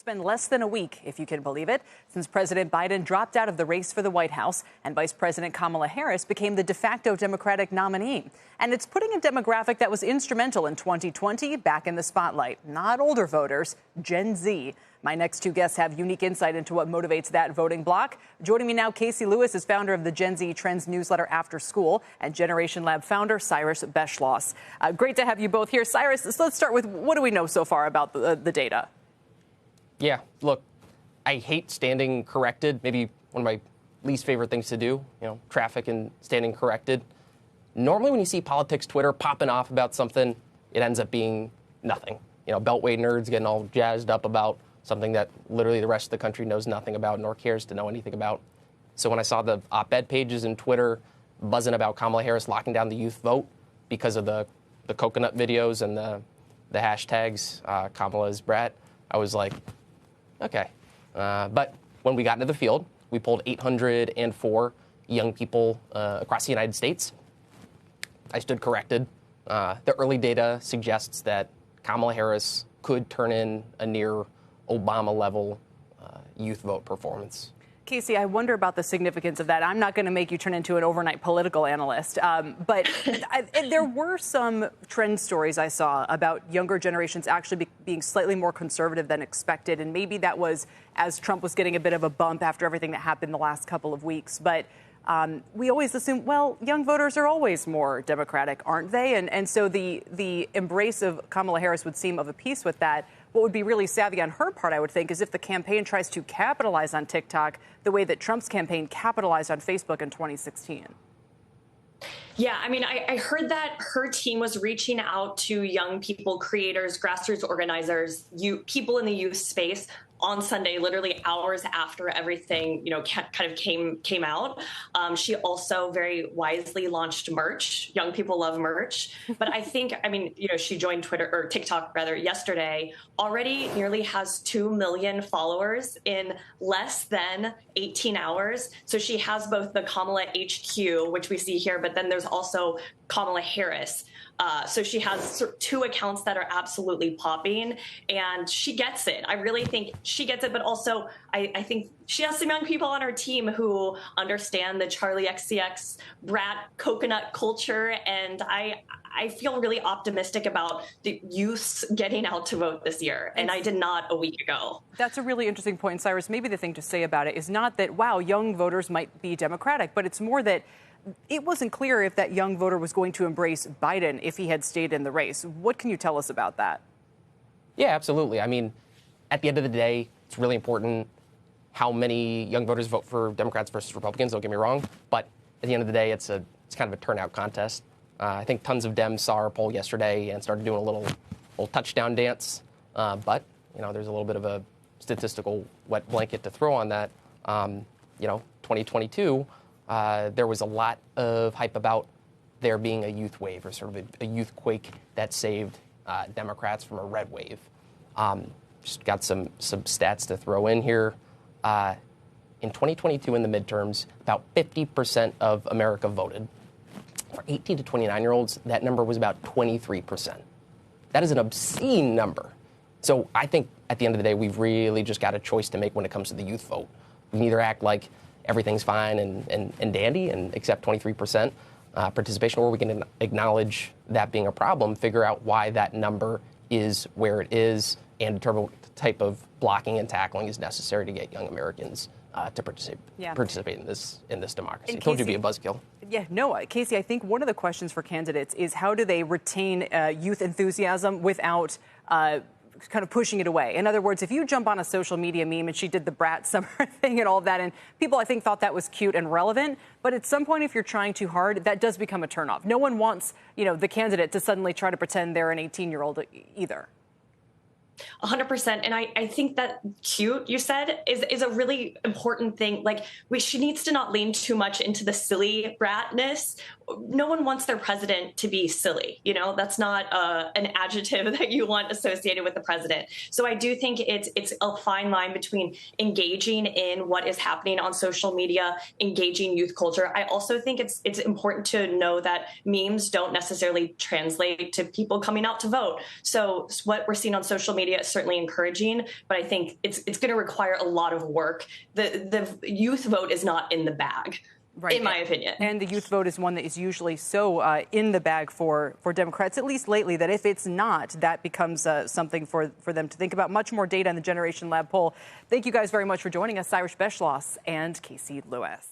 It's been less than a week, if you can believe it, since President Biden dropped out of the race for the White House and Vice President Kamala Harris became the de facto Democratic nominee. And it's putting a demographic that was instrumental in 2020 back in the spotlight. Not older voters, Gen Z. My next two guests have unique insight into what motivates that voting bloc. Joining me now, Casey Lewis is founder of the Gen Z Trends newsletter After School, and Generation Lab founder Cyrus Beschloss. Great to have you both here. Cyrus, so let's start with what do we know so far about the data? Yeah, look, I hate standing corrected. Maybe one of my least favorite things to do, traffic and standing corrected. Normally when you see politics Twitter popping off about something, it ends up being nothing. Beltway nerds getting all jazzed up about something that literally the rest of the country knows nothing about nor cares to know anything about. So when I saw the op-ed pages in Twitter buzzing about Kamala Harris locking down the youth vote because of the coconut videos and the hashtags Kamala's brat, I was like, okay. But when we got into the field, we polled 804 young people across the United States. I stood corrected. The early data suggests that Kamala Harris could turn in a near Obama-level youth vote performance. Casey, I wonder about the significance of that. I'm not going to make you turn into an overnight political analyst, but there were some trend stories I saw about younger generations actually being slightly more conservative than expected, and maybe that was as Trump was getting a bit of a bump after everything that happened the last couple of weeks. But we always assume, well, young voters are always more Democratic, aren't they? And so the embrace of Kamala Harris would seem of a piece with that. What would be really savvy on her part, I would think, is if the campaign tries to capitalize on TikTok the way that Trump's campaign capitalized on Facebook in 2016. Yeah, I mean, I heard that her team was reaching out to young people, creators, grassroots organizers, people in the youth space on Sunday, literally hours after everything, kind of came out. She also very wisely launched merch. Young people love merch. But I think, she joined TikTok yesterday, already nearly has 2 million followers in less than 18 hours. So she has both the Kamala HQ, which we see here, but then there's also Kamala Harris. So she has two accounts that are absolutely popping, and she gets it. I really think she gets it, but also I think she has some young people on her team who understand the Charlie XCX brat coconut culture, and I feel really optimistic about the youth getting out to vote this year, and I did not a week ago. That's a really interesting point, Cyrus. Maybe the thing to say about it is not that, wow, young voters might be Democratic, but it's more that it wasn't clear if that young voter was going to embrace Biden if he had stayed in the race. What can you tell us about that? Yeah, absolutely. I mean, at the end of the day, it's really important how many young voters vote for Democrats versus Republicans, don't get me wrong. But at the end of the day, it's kind of a turnout contest. I think tons of Dems saw our poll yesterday and started doing a little touchdown dance. But, there's a little bit of a statistical wet blanket to throw on that. 2022, there was a lot of hype about there being a youth wave or sort of a youth quake that saved Democrats from a red wave. Just got some stats to throw in here. In 2022, in the midterms, about 50% of America voted. For 18 to 29-year-olds, that number was about 23%. That is an obscene number. So I think at the end of the day, we've really just got a choice to make when it comes to the youth vote. We can either act like everything's fine and dandy and accept 23% participation, or we can acknowledge that being a problem, figure out why that number is where it is, and determine what type of blocking and tackling is necessary to get young Americans to participate in this democracy. I told you to be a buzzkill. Yeah, no, Casey, I think one of the questions for candidates is how do they retain youth enthusiasm without kind of pushing it away. In other words, if you jump on a social media meme and she did the brat summer thing and all of that, and people, I think, thought that was cute and relevant, but at some point, if you're trying too hard, that does become a turnoff. No one wants, the candidate to suddenly try to pretend they're an 18-year-old either. 100%. And I think that cute, you said, is a really important thing. Like, she needs to not lean too much into the silly bratness. No one wants their president to be silly. That's not an adjective that you want associated with the president. So I do think it's a fine line between engaging in what is happening on social media, engaging youth culture. I also think it's important to know that memes don't necessarily translate to people coming out to vote. So what we're seeing on social media media is certainly encouraging, but I think it's going to require a lot of work. The youth vote is not in the bag. Right. In my opinion. And the youth vote is one that is usually so in the bag for Democrats, at least lately, that if it's not, that becomes something for them to think about. Much more data on the Generation Lab poll. Thank you guys very much for joining us, Cyrus Beschloss and Casey Lewis.